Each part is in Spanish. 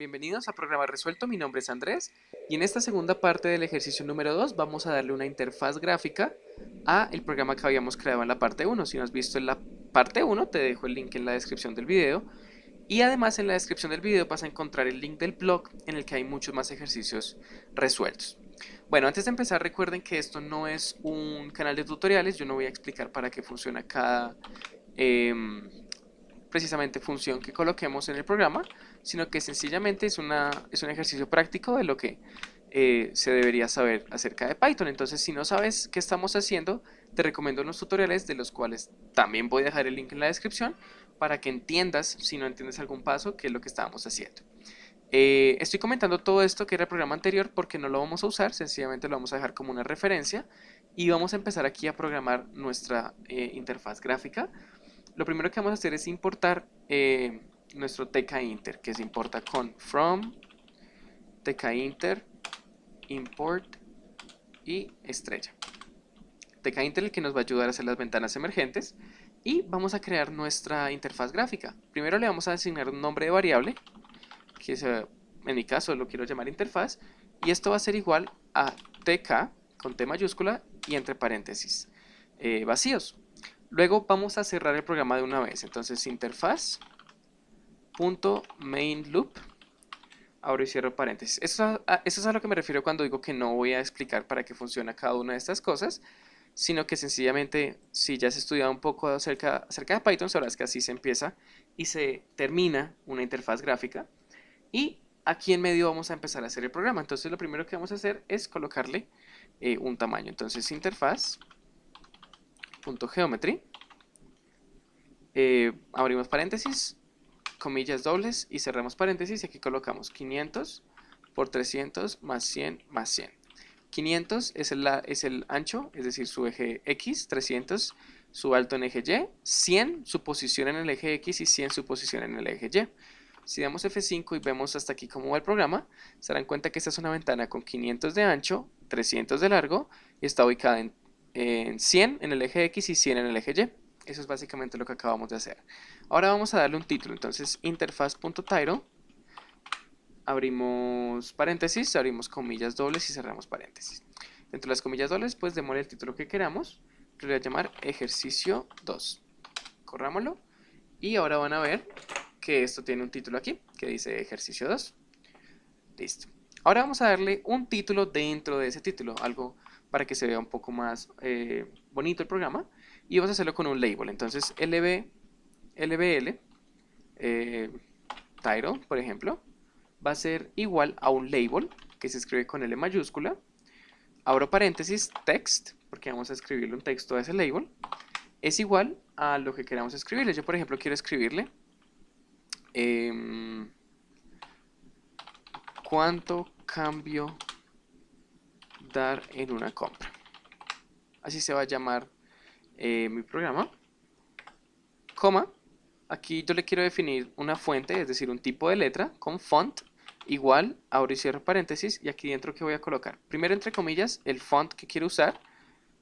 Bienvenidos a Programa Resuelto, mi nombre es Andrés y en esta segunda parte del ejercicio número 2 vamos a darle una interfaz gráfica a el programa que habíamos creado en la parte 1. Si no has visto en la parte 1 te dejo el link en la descripción del video y además en la descripción del video vas a encontrar el link del blog en el que hay muchos más ejercicios resueltos. Bueno, antes de empezar recuerden que esto no es un canal de tutoriales, yo no voy a explicar para qué funciona cada precisamente función que coloquemos en el programa, sino que sencillamente es un ejercicio práctico de lo que se debería saber acerca de Python. Entonces, si no sabes qué estamos haciendo, te recomiendo unos tutoriales de los cuales también voy a dejar el link en la descripción para que entiendas, si no entiendes algún paso, qué es lo que estábamos haciendo. Estoy comentando todo esto que era el programa anterior porque no lo vamos a usar, sencillamente lo vamos a dejar como una referencia y vamos a empezar aquí a programar nuestra interfaz gráfica. Lo primero que vamos a hacer es importar nuestro tkinter, que se importa con from, tkinter, import y estrella. Tkinter el que nos va a ayudar a hacer las ventanas emergentes y vamos a crear nuestra interfaz gráfica. Primero le vamos a asignar un nombre de variable, que en mi caso lo quiero llamar interfaz, y esto va a ser igual a tk con T mayúscula y entre paréntesis vacíos. Luego vamos a cerrar el programa de una vez. Entonces interfaz.mainLoop, abro y cierro paréntesis. Eso es a lo que me refiero cuando digo que no voy a explicar para qué funciona cada una de estas cosas, sino que sencillamente si ya has estudiado un poco acerca de Python, sabrás que así se empieza y se termina una interfaz gráfica. Y aquí en medio vamos a empezar a hacer el programa. Entonces lo primero que vamos a hacer es colocarle un tamaño. Entonces interfaz.geometry, abrimos paréntesis, comillas dobles y cerramos paréntesis y aquí colocamos 500 por 300 más 100 más 100. 500 es el ancho, es decir, su eje X, 300 su alto en eje Y, 100 su posición en el eje X y 100 su posición en el eje Y. Si damos F5 y vemos hasta aquí cómo va el programa, se darán cuenta que esta es una ventana con 500 de ancho, 300 de largo y está ubicada en 100 en el eje X y 100 en el eje Y. Eso es básicamente lo que acabamos de hacer. Ahora vamos a darle un título. Entonces interfaz.title, abrimos paréntesis, abrimos comillas dobles y cerramos paréntesis. Dentro de las comillas dobles, pues démosle el título que queramos. Yo le voy a llamar ejercicio 2. Corrámoslo. Y ahora van a ver que esto tiene un título aquí, que dice ejercicio 2. Listo. Ahora vamos a darle un título dentro de ese título, algo para que se vea un poco más bonito el programa. Y vamos a hacerlo con un label. Entonces lbl, title, por ejemplo, va a ser igual a un label que se escribe con L mayúscula. Abro paréntesis, text, porque vamos a escribirle un texto a ese label. Es igual a lo que queramos escribirle. Yo, por ejemplo, quiero escribirle ¿cuánto cambio dar en una compra? Así se va a llamar mi programa. Coma. Aquí yo le quiero definir una fuente, es decir, un tipo de letra con font igual, abro y cierro paréntesis, y aquí dentro que voy a colocar, primero entre comillas, el font que quiero usar,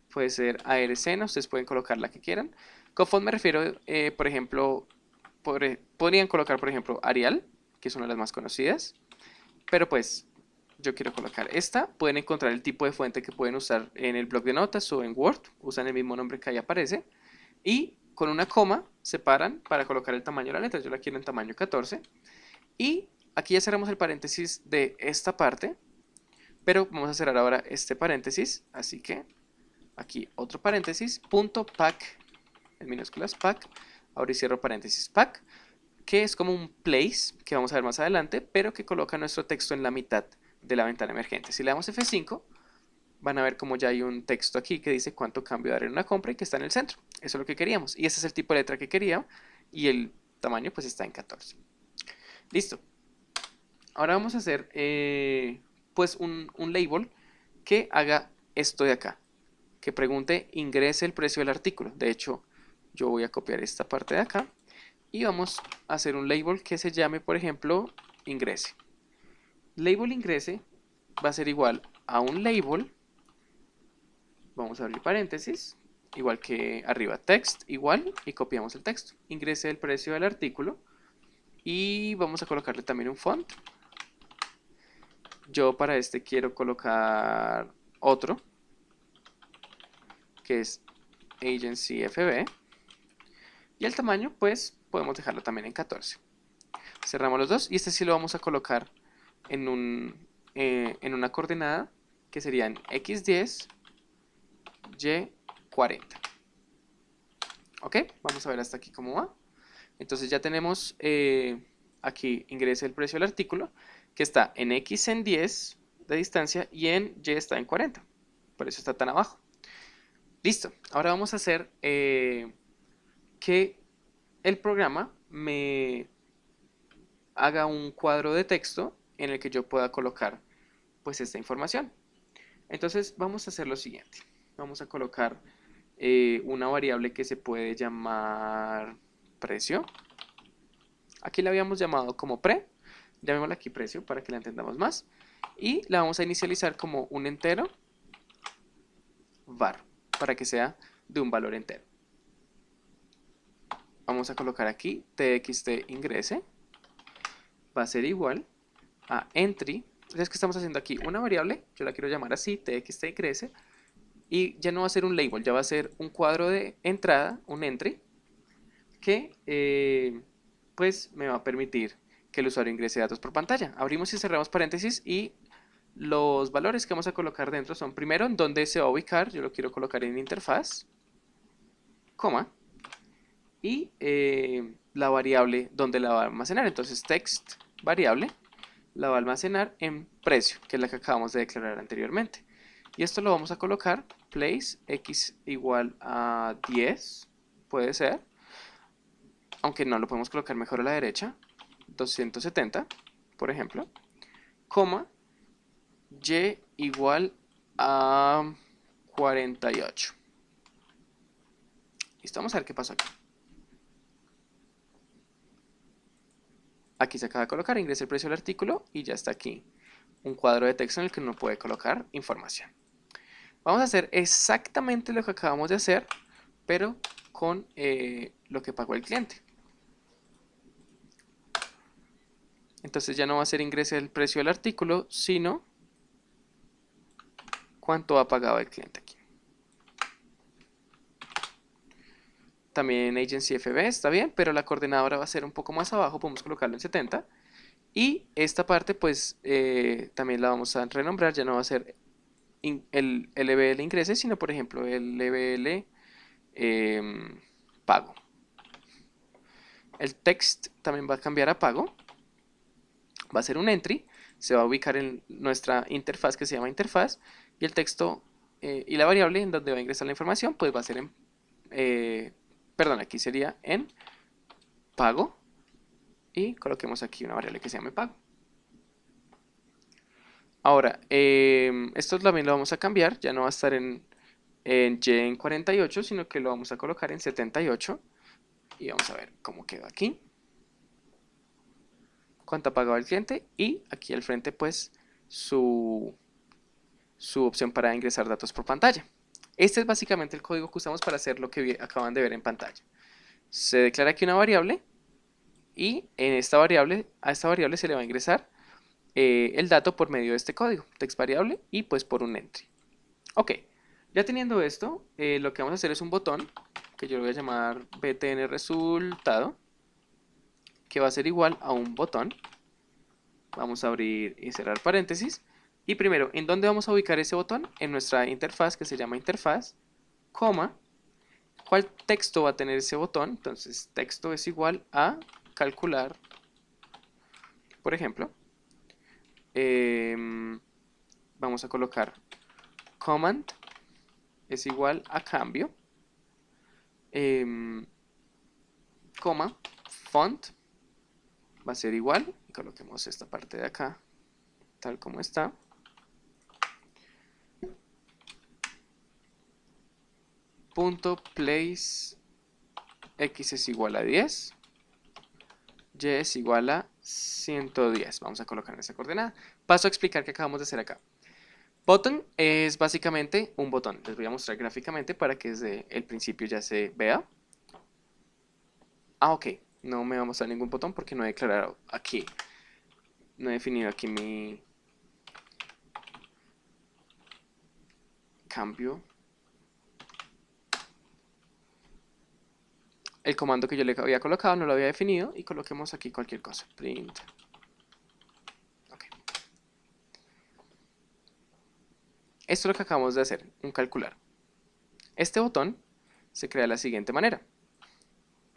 puede ser ARCN, ustedes pueden colocar la que quieran. Con font me refiero, por ejemplo, podrían colocar, por ejemplo, Arial, que es una de las más conocidas, pero pues yo quiero colocar esta. Pueden encontrar el tipo de fuente que pueden usar en el bloc de notas o en Word, usan el mismo nombre que ahí aparece, y con una coma separan para colocar el tamaño de la letra. Yo la quiero en tamaño 14 y aquí ya cerramos el paréntesis de esta parte, pero vamos a cerrar ahora este paréntesis, así que aquí otro paréntesis, punto pack, en minúsculas pack, abro y cierro paréntesis pack, que es como un place que vamos a ver más adelante, pero que coloca nuestro texto en la mitad de la ventana emergente. Si le damos F5, van a ver como ya hay un texto aquí que dice cuánto cambio dar en una compra y que está en el centro. Eso es lo que queríamos. Y ese es el tipo de letra que quería y el tamaño pues está en 14. Listo. Ahora vamos a hacer pues un label que haga esto de acá. Que pregunte ingrese el precio del artículo. De hecho, yo voy a copiar esta parte de acá y vamos a hacer un label que se llame, por ejemplo, ingrese. Label ingrese va a ser igual a un label, vamos a abrir paréntesis, igual que arriba, text igual, y copiamos el texto. Ingrese el precio del artículo y vamos a colocarle también un font, Yo para este quiero colocar otro, que es Agency FB. Y el tamaño, pues, podemos dejarlo también en 14. Cerramos los dos y este sí lo vamos a colocar en una coordenada que serían x10, y40. Ok, vamos a ver hasta aquí cómo va. Entonces ya tenemos aquí ingrese el precio del artículo, que está en x en 10 de distancia y en y está en 40. Por eso está tan abajo. Listo, ahora vamos a hacer que el programa me haga un cuadro de texto en el que yo pueda colocar pues esta información. Entonces vamos a hacer lo siguiente. Vamos a colocar una variable que se puede llamar precio. Aquí la habíamos llamado como pre. Llamémosla aquí precio para que la entendamos más. Y la vamos a inicializar como un entero var para que sea de un valor entero. Vamos a colocar aquí txt ingrese. Va a ser igual a entry. Entonces, ¿qué estamos haciendo aquí? Una variable, yo la quiero llamar así, txt ingrese. Y ya no va a ser un label, ya va a ser un cuadro de entrada, un entry, que pues me va a permitir que el usuario ingrese datos por pantalla. Abrimos y cerramos paréntesis y los valores que vamos a colocar dentro son primero en dónde se va a ubicar, yo lo quiero colocar en interfaz, coma, y la variable donde la va a almacenar. Entonces text variable la va a almacenar en precio, que es la que acabamos de declarar anteriormente. Y esto lo vamos a colocar place x igual a 10, puede ser, aunque no lo podemos colocar mejor a la derecha, 270, por ejemplo, coma, y igual a 48. Listo, vamos a ver qué pasó aquí. Aquí se acaba de colocar, ingresa el precio del artículo y ya está aquí un cuadro de texto en el que uno puede colocar información. Vamos a hacer exactamente lo que acabamos de hacer, pero con lo que pagó el cliente. Entonces ya no va a ser ingrese el precio del artículo, sino cuánto ha pagado el cliente aquí. También Agency FB está bien, pero la coordenadora va a ser un poco más abajo, podemos colocarlo en 70. Y esta parte pues también la vamos a renombrar, ya no va a ser el LBL ingrese, sino por ejemplo el LBL pago. El text también va a cambiar a pago, va a ser un entry, se va a ubicar en nuestra interfaz que se llama interfaz y el texto y la variable en donde va a ingresar la información pues va a ser en, perdón, aquí sería en pago y coloquemos aquí una variable que se llame pago. Ahora, esto también lo vamos a cambiar, ya no va a estar en y en 48, sino que lo vamos a colocar en 78 y vamos a ver cómo quedó aquí. Cuánto ha pagado el cliente y aquí al frente pues su opción para ingresar datos por pantalla. Este es básicamente el código que usamos para hacer lo que acaban de ver en pantalla. Se declara aquí una variable y en esta variable, a esta variable se le va a ingresar el dato por medio de este código, text variable y pues por un entry. Ok, ya teniendo esto, lo que vamos a hacer es un botón que yo lo voy a llamar btn resultado, que va a ser igual a un botón. Vamos a abrir y cerrar paréntesis. Y primero, ¿en dónde vamos a ubicar ese botón? En nuestra interfaz que se llama interfaz, coma, ¿cuál texto va a tener ese botón? Entonces, texto es igual a calcular, por ejemplo. Vamos a colocar command es igual a cambio, coma, font va a ser igual, y coloquemos esta parte de acá, tal como está. Punto place x es igual a 10, y es igual a 110. Vamos a colocar en esa coordenada. Paso a explicar qué acabamos de hacer acá. Button es básicamente un botón. Les voy a mostrar gráficamente para que desde el principio ya se vea. Ah, ok. No me va a mostrar ningún botón porque no he declarado aquí. No he definido aquí mi cambio el comando que yo le había colocado, no lo había definido, y coloquemos aquí cualquier cosa, print. Okay. Esto es lo que acabamos de hacer, un calcular. Este botón se crea de la siguiente manera.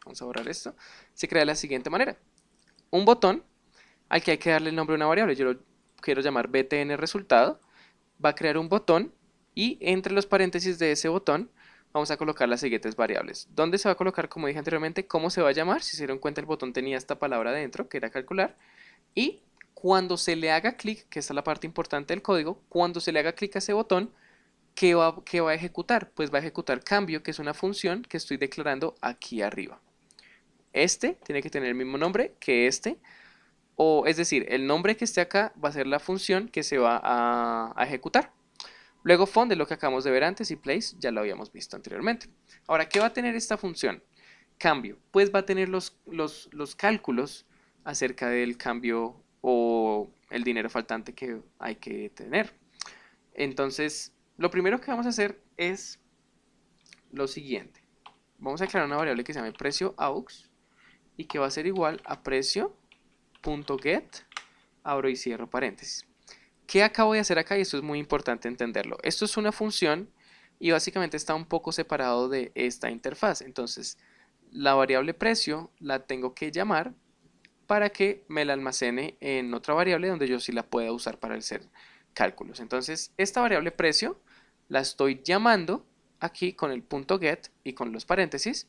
Vamos a borrar esto. Se crea de la siguiente manera. Un botón al que hay que darle el nombre a una variable. Yo lo quiero llamar btn resultado. Va a crear un botón y entre los paréntesis de ese botón vamos a colocar las siguientes variables. ¿Dónde se va a colocar? Como dije anteriormente, cómo se va a llamar. Si se dieron cuenta, el botón tenía esta palabra dentro, que era calcular. Y cuando se le haga clic, que esta es la parte importante del código, cuando se le haga clic a ese botón, ¿qué va a ejecutar? Pues va a ejecutar cambio, que es una función que estoy declarando aquí arriba. Este tiene que tener el mismo nombre que este, o es decir, el nombre que esté acá va a ser la función que se va a ejecutar. Luego fond es lo que acabamos de ver antes y place ya lo habíamos visto anteriormente. Ahora, ¿qué va a tener esta función? Cambio, pues va a tener los cálculos acerca del cambio o el dinero faltante que hay que tener. Entonces, lo primero que vamos a hacer es lo siguiente. Vamos a crear una variable que se llame precio aux y que va a ser igual a precio.get, abro y cierro paréntesis. ¿Qué acabo de hacer acá? Y esto es muy importante entenderlo. Esto es una función y básicamente está un poco separado de esta interfaz. Entonces, la variable precio la tengo que llamar para que me la almacene en otra variable donde yo sí la pueda usar para hacer cálculos. Entonces, esta variable precio la estoy llamando aquí con el punto get y con los paréntesis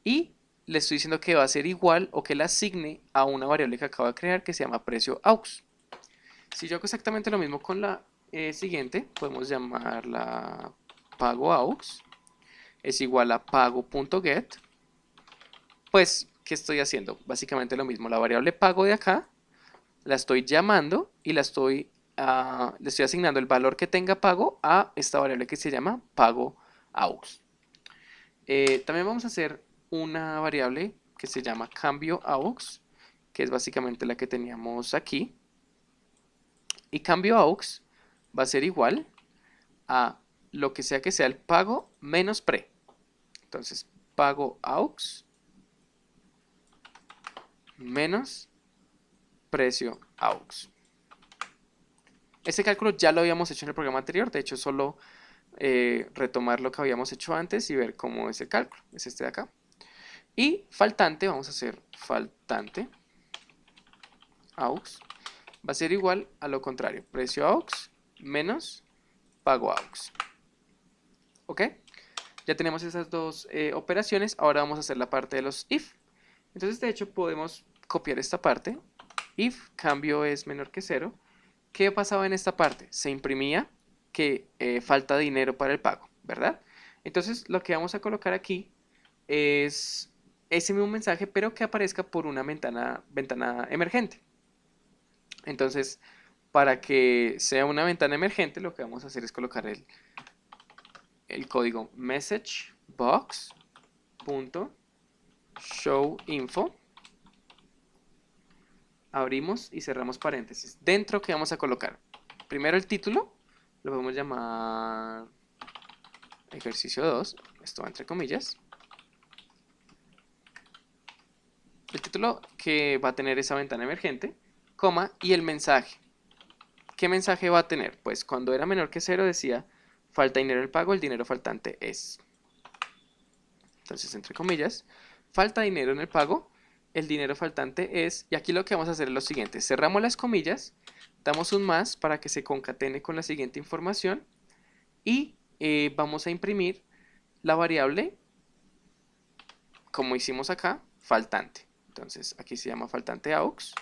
y le estoy diciendo que va a ser igual o que la asigne a una variable que acabo de crear que se llama precio aux. Si yo hago exactamente lo mismo con la siguiente, podemos llamarla pago aux, es igual a pago.get. Pues, ¿qué estoy haciendo? Básicamente lo mismo, la variable pago de acá la estoy llamando y le estoy asignando el valor que tenga pago a esta variable que se llama pago aux. También vamos a hacer una variable que se llama cambio aux, que es básicamente la que teníamos aquí. Y cambio aux va a ser igual a lo que sea el pago menos pre. Entonces, pago aux menos precio aux. Este cálculo ya lo habíamos hecho en el programa anterior, de hecho solo retomar lo que habíamos hecho antes y ver cómo es el cálculo, es este de acá. Y faltante, vamos a hacer faltante aux, va a ser igual a lo contrario, precio aux menos pago aux. ¿Ok? Ya tenemos esas dos operaciones, ahora vamos a hacer la parte de los if. Entonces de hecho podemos copiar esta parte, if cambio es menor que 0. ¿Qué pasaba en esta parte? Se imprimía que falta dinero para el pago, ¿verdad? Entonces lo que vamos a colocar aquí es ese mismo mensaje, pero que aparezca por una ventana emergente. Entonces, para que sea una ventana emergente, lo que vamos a hacer es colocar el código messagebox.showInfo. Abrimos y cerramos paréntesis. Dentro, ¿qué vamos a colocar? Primero el título, lo podemos llamar ejercicio 2, esto va entre comillas. El título que va a tener esa ventana emergente, coma, y el mensaje. ¿Qué mensaje va a tener? Pues cuando era menor que 0 decía, falta dinero en el pago, el dinero faltante es. Entonces, entre comillas, falta dinero en el pago, el dinero faltante es, y aquí lo que vamos a hacer es lo siguiente, cerramos las comillas, damos un más para que se concatene con la siguiente información y vamos a imprimir la variable, como hicimos acá, faltante. Entonces aquí se llama faltante aux,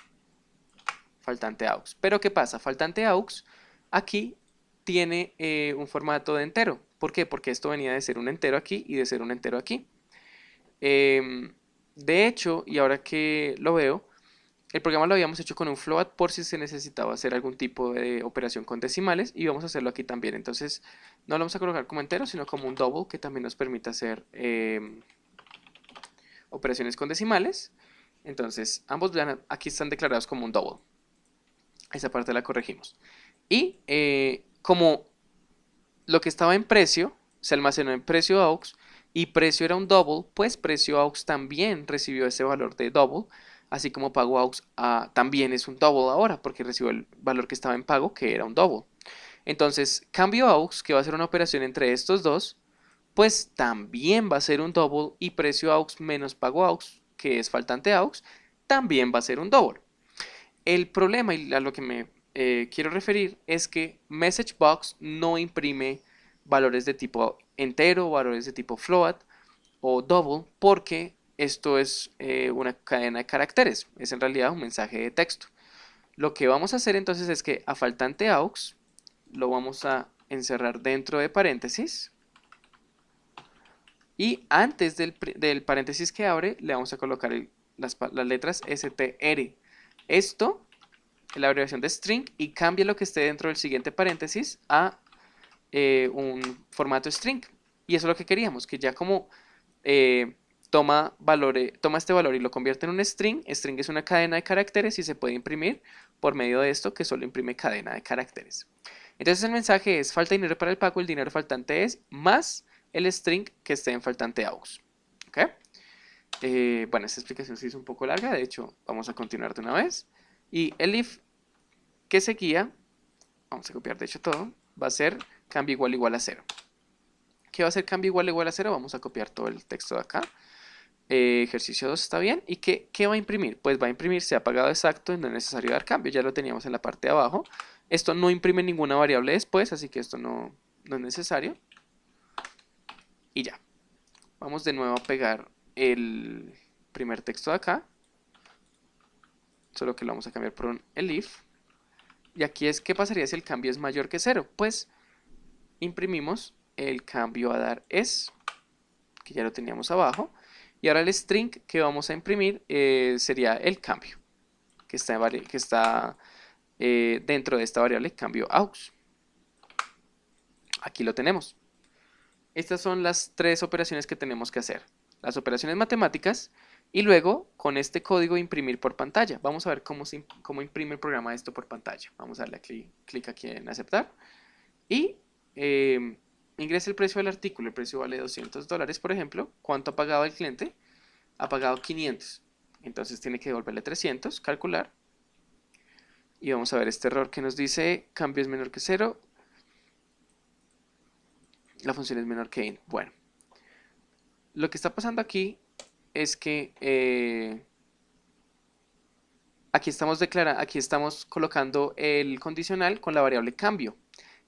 pero ¿qué pasa? Faltante aux aquí tiene un formato de entero. ¿Por qué? Porque esto venía de ser un entero aquí y de ser un entero aquí. De hecho, y ahora que lo veo, el programa lo habíamos hecho con un float por si se necesitaba hacer algún tipo de operación con decimales y vamos a hacerlo aquí también. Entonces no lo vamos a colocar como entero, sino como un double que también nos permite hacer operaciones con decimales. Entonces ambos aquí están declarados como un double. Esa parte la corregimos. Y como lo que estaba en precio se almacenó en precio aux y precio era un double, pues precio aux también recibió ese valor de double, así como pago aux también es un double ahora porque recibió el valor que estaba en pago que era un double. Entonces, cambio aux, que va a ser una operación entre estos dos, pues también va a ser un double y precio aux menos pago aux, que es faltante aux, también va a ser un double. El problema y a lo que me quiero referir es que MessageBox no imprime valores de tipo entero, valores de tipo float o double, porque esto es una cadena de caracteres, es en realidad un mensaje de texto. Lo que vamos a hacer entonces es que a faltante aux lo vamos a encerrar dentro de paréntesis y antes del paréntesis que abre le vamos a colocar las letras str. Esto es la abreviación de string y cambia lo que esté dentro del siguiente paréntesis a un formato string. Y eso es lo que queríamos, que ya como toma este valor y lo convierte en un string. String es una cadena de caracteres y se puede imprimir por medio de esto que solo imprime cadena de caracteres. Entonces el mensaje es falta dinero para el pago, el dinero faltante es más el string que esté en faltante aux. ¿Ok? Bueno, esta explicación se hizo un poco larga, de hecho vamos a continuar de una vez. Y el if que seguía, vamos a copiar de hecho todo, va a ser cambio igual a 0. ¿Qué va a ser cambio igual a 0? Vamos a copiar todo el texto de acá. Ejercicio 2 está bien. ¿Y qué va a imprimir? Pues va a imprimir se ha pagado exacto y no es necesario dar cambio. Ya lo teníamos en la parte de abajo. Esto no imprime ninguna variable después, así que esto no es necesario. Y ya. Vamos de nuevo a pegar el primer texto de acá. Solo que lo vamos a cambiar por un elif. Y aquí es, ¿qué pasaría si el cambio es mayor que 0? Pues imprimimos el cambio a dar es, que ya lo teníamos abajo. Y ahora el string que vamos a imprimir sería el cambio, que está dentro de esta variable cambio aux. Aquí lo tenemos. Estas son las tres operaciones que tenemos que hacer. Las operaciones matemáticas y luego con este código imprimir por pantalla. Vamos a ver cómo imprime el programa esto por pantalla. Vamos a darle clic aquí en aceptar. Y ingrese el precio del artículo. El precio vale $200, por ejemplo. ¿Cuánto ha pagado el cliente? Ha pagado 500. Entonces tiene que devolverle 300, calcular. Y vamos a ver este error que nos dice cambio es menor que 0. La función es menor que int. Bueno, lo que está pasando aquí es que aquí estamos colocando el condicional con la variable cambio.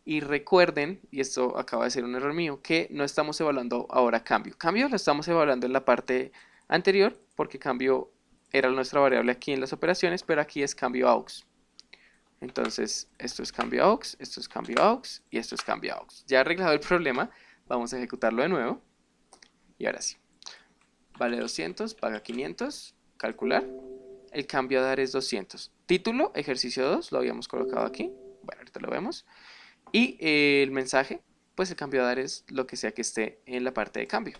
Y recuerden, y esto acaba de ser un error mío, que no estamos evaluando ahora cambio. Cambio lo estamos evaluando en la parte anterior, porque cambio era nuestra variable aquí en las operaciones, pero aquí es cambio aux. Entonces, esto es cambio aux, esto es cambio aux y esto es cambio aux. Ya arreglado el problema, vamos a ejecutarlo de nuevo. Y ahora sí. Vale 200, paga 500, calcular. El cambio a dar es 200. Título, ejercicio 2, lo habíamos colocado aquí. Bueno, ahorita lo vemos. Y el mensaje, pues el cambio a dar es lo que sea que esté en la parte de cambio.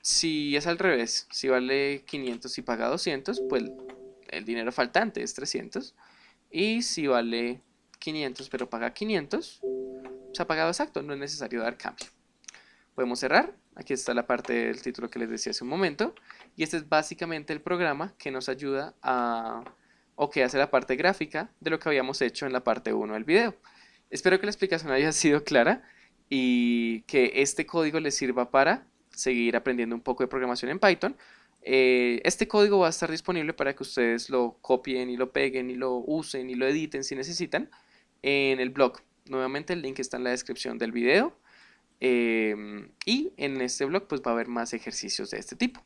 Si es al revés, si vale 500 y paga 200, pues el dinero faltante es 300. Y si vale 500 pero paga 500, se ha pagado exacto, no es necesario dar cambio. Podemos cerrar, aquí está la parte del título que les decía hace un momento. Y este es básicamente el programa que nos ayuda o que hace la parte gráfica de lo que habíamos hecho en la parte 1 del video. Espero que la explicación haya sido clara y que este código les sirva para seguir aprendiendo un poco de programación en Python. Este código va a estar disponible para que ustedes lo copien y lo peguen y lo usen y lo editen si necesitan en el blog. Nuevamente el link está en la descripción del video y en este blog pues va a haber más ejercicios de este tipo.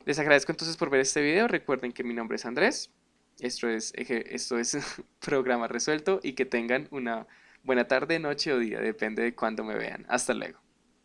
Les agradezco entonces por ver este video. Recuerden que mi nombre es Andrés. Esto es Programa Resuelto y que tengan una buena tarde, noche o día, depende de cuándo me vean. Hasta luego.